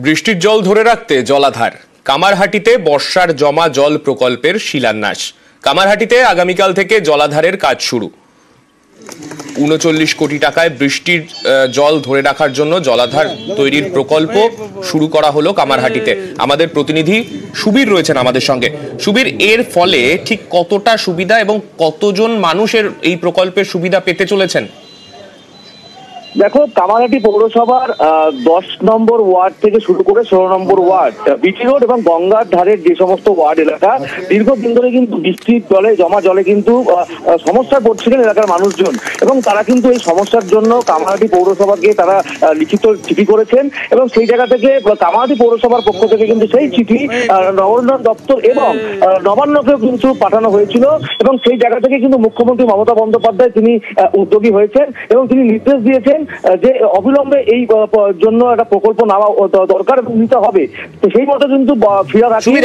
বৃষ্টির জল ধরে রাখতে জলাধার। কামারহাটিতে বর্ষার জমা জল প্রকল্পের শিলান্যাস। কামারহাটিতে আগামীকাল থেকে জলাধারের কাজ শুরু। ৩৯ কোটি টাকায় বৃষ্টির জল ধরে রাখার জন্য জলাধার তৈরির প্রকল্প শুরু করা হলো কামারহাটিতে। আমাদের প্রতিনিধি সুবীর রয়েছেন আমাদের সঙ্গে। সুবীর, এর ফলে ঠিক কতটা সুবিধা এবং কতজন মানুষের এই প্রকল্পের সুবিধা পেতে চলেছেন? দেখো, কামারহাটি পৌরসভার 10 নম্বর ওয়ার্ড থেকে শুরু করে 16 নম্বর ওয়ার্ড, বিটি রোড এবং গঙ্গার ধারের যে সমস্ত ওয়ার্ড এলাকা, দীর্ঘদিন ধরে কিন্তু বৃষ্টির জমা জলে কিন্তু সমস্যায় পড়ছিলেন এলাকার মানুষজন, এবং তারা কিন্তু এই সমস্যার জন্য কামারহাটি পৌরসভাকে তারা লিখিত চিঠি করেছেন, এবং সেই জায়গা থেকে কামারহাটি পৌরসভার পক্ষ থেকে কিন্তু সেই চিঠি নগরোন্নয়ন দপ্তর এবং নবান্নকেও কিন্তু পাঠানো হয়েছিল, এবং সেই জায়গা থেকে কিন্তু মুখ্যমন্ত্রী মমতা বন্দ্যোপাধ্যায় তিনি উদ্যোগী হয়েছেন এবং তিনি নির্দেশ দিয়েছেন যে অবিলম্বে এই জন্য একটা প্রকল্প নেওয়া দরকার এবং নিতে হবে। তো সেই মতো কিন্তু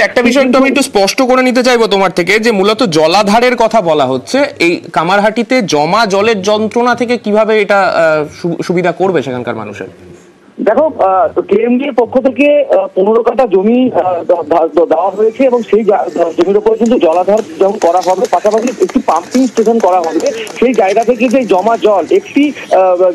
একটা বিষয় আমি একটু স্পষ্ট করে নিতে চাইবো তোমার থেকে, যে মূলত জলাধারের কথা বলা হচ্ছে, এই কামারহাটিতে জমা জলের যন্ত্রণা থেকে কিভাবে এটা সুবিধা করবে সেখানকার মানুষের? দেখো, কেএমডি এর পক্ষ থেকে 15 কাঠা জমি দেওয়া হয়েছে এবং সেই জমির উপর কিন্তু জলাধার যেমন করা হবে, পাশাপাশি একটি পাম্পিং স্টেশন করা হবে। সেই জায়গা থেকে যে জমা জল একটি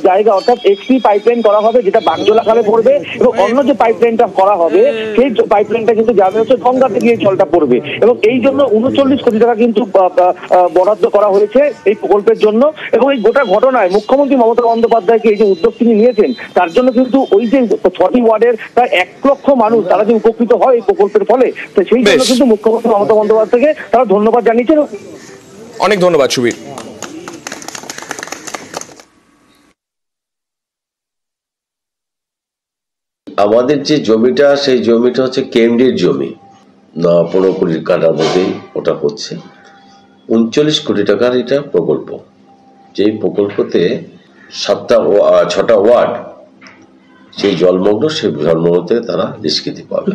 জায়গা অর্থাৎ একটি পাইপলাইন করা হবে, যেটা বাগজোলা খালে পড়বে, এবং অন্য যে পাইপলাইনটা করা হবে সেই পাইপলাইনটা কিন্তু যাবে হচ্ছে গঙ্গাতে গিয়ে জলটা পড়বে, এবং এই জন্য 39 কোটি টাকা কিন্তু বরাদ্দ করা হয়েছে এই প্রকল্পের জন্য। এবং এই গোটা ঘটনায় মুখ্যমন্ত্রী মমতা বন্দ্যোপাধ্যায়কে এই যে উদ্যোগ তিনি নিয়েছেন, তার জন্য কিন্তু ওই যে 6টি ওয়ার্ডের প্রায় 1 লক্ষ মানুষ তারা যে উপকৃত হয় এই প্রকল্পের ফলে, তো সেই জন্য কিন্তু মুখ্যমন্ত্রী মমতা বন্দ্যোপাধ্যায়কে তারা ধন্যবাদ জানিয়েছেন। অনেক ধন্যবাদ সুবীর। আমাদের যে জমিটা, সেই জমিটা হচ্ছে কেএমডির জমি, 15 কোটি টাকার মধ্যেই ওটা হচ্ছে। 39 কোটি টাকার এটা প্রকল্প, যেই প্রকল্পতে 6টা ওয়ার্ড সেই জলমগ্ন, সেই জলমগ্নতে তারা নিষ্কৃতি পাবে।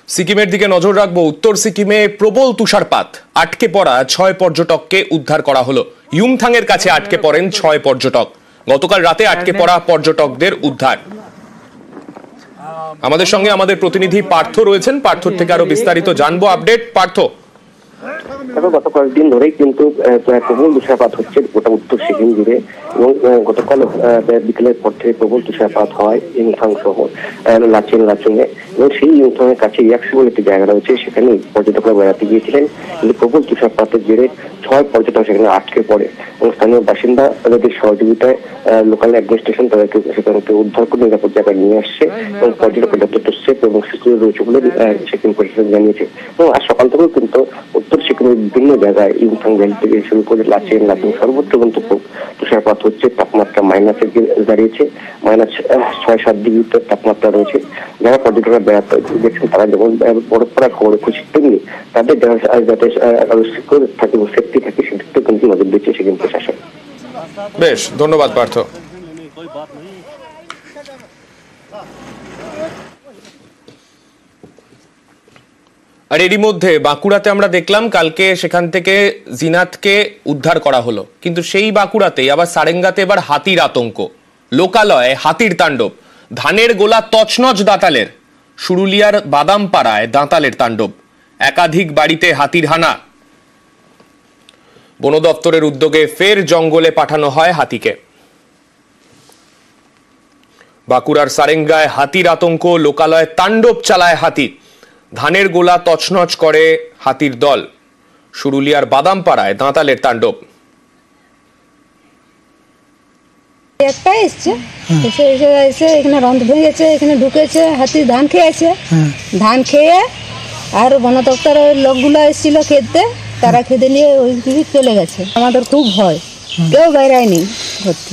সিকিমের দিকে নজর রাখবো। উত্তর সিকিমে প্রবল তুষারপাত, আটকে পড়া 6 পর্যটককে উদ্ধার করা হলো। ইউমথাংয়ের কাছে আটকে পড়েন 6 পর্যটক। গতকাল রাতে আটকে পড়া পর্যটকদের উদ্ধার। আমাদের সঙ্গে আমাদের প্রতিনিধি পার্থ রয়েছেন। পার্থর থেকে আরো বিস্তারিত জানবো। আপডেট পার্থ। গত কয়েকদিন ধরেই কিন্তু প্রবল তুষারপাত হচ্ছে গোটা উত্তর সিকিম জুড়ে, এবং গতকাল বিকেলের পর থেকে প্রবল তুষারপাত হয় ইউমথাং সহ লাচুংয়ে, এবং সেই ইউমথাংয়ের কাছে ইয়াকসি বলে একটি জায়গা রয়েছে, সেখানে পর্যটকরা বেড়াতে গিয়েছিলেন। কিন্তু প্রবল তুষারপাতের জেরে 6 পর্যটক সেখানে আটকে পড়ে, এবং স্থানীয় বাসিন্দা তাদের সহযোগিতায় লোকাল অ্যাডমিনিস্ট্রেশন তাদেরকে সেখান থেকে উদ্ধার করে নিরাপদ জায়গায় নিয়ে আসছে, এবং পর্যটক যথেষ্ট সেফ এবং সিকিউর রয়েছে বলে সিকিম প্রশাসন জানিয়েছে। এবং আজ সকাল থেকেও কিন্তু উত্তর সিকিমের বিভিন্ন জায়গায় ইউমথাং ভ্যালি থেকে শুরু করে লাচুং সর্বত্র কিন্তু তুষারপাত হচ্ছে। তাপমাত্রা মাইনাসে দাঁড়িয়েছে, -6-7 ডিগ্রি তাপমাত্রা রয়েছে। যারা পর্যটকরা বেড়াতে দেখছেন তারা যেমন বরফ পড়া খবরে খুশি, তেমনি তাদের যাতে আরো সিকিউর থাকে এবং সেফটি থাকে সেদিকটা কিন্তু নজর দিচ্ছে সিকিম প্রশাসন। বেশ, ধন্যবাদ পার্থ। আর এরই মধ্যে বাঁকুড়াতে আমরা দেখলাম কালকে সেখান থেকে জিনাতকে উদ্ধার করা হলো, কিন্তু সেই বাঁকুড়াতেই আবার সারেঙ্গাতে এবার হাতির আতঙ্ক। লোকালয়ে হাতির তাণ্ডব, ধানের গোলা তছনছ দাঁতালের। সুরুলিয়ার বাদামপাড়ায় দাঁতালের তাণ্ডব, একাধিক বাড়িতে হাতির হানা। বন দপ্তরের উদ্যোগে ফের জঙ্গলে পাঠানো হয় হাতিকে। বাঁকুড়ার সারেঙ্গায় হাতির আতঙ্ক, লোকালয়ে তাণ্ডব চালায় হাতি। ধানের গোলা তছনছ করে হাতির দল। সুরুলিয়ার বাদামপাড়ায় দাঁতালের তাণ্ডব। একটা এসছে, এসে এখানে রন্ধ ভেঙেছে, এখানে ঢুকেছে, হাতি ধান খেয়েছে। ধান খেয়ে আর বন দপ্তরের লোকগুলো এসেছিল খেতে, তারা খেতে নিয়ে ওই দিকে চলে গেছে। আমাদের খুব ভয়, কেউ বাইরে নেই ভর্তি।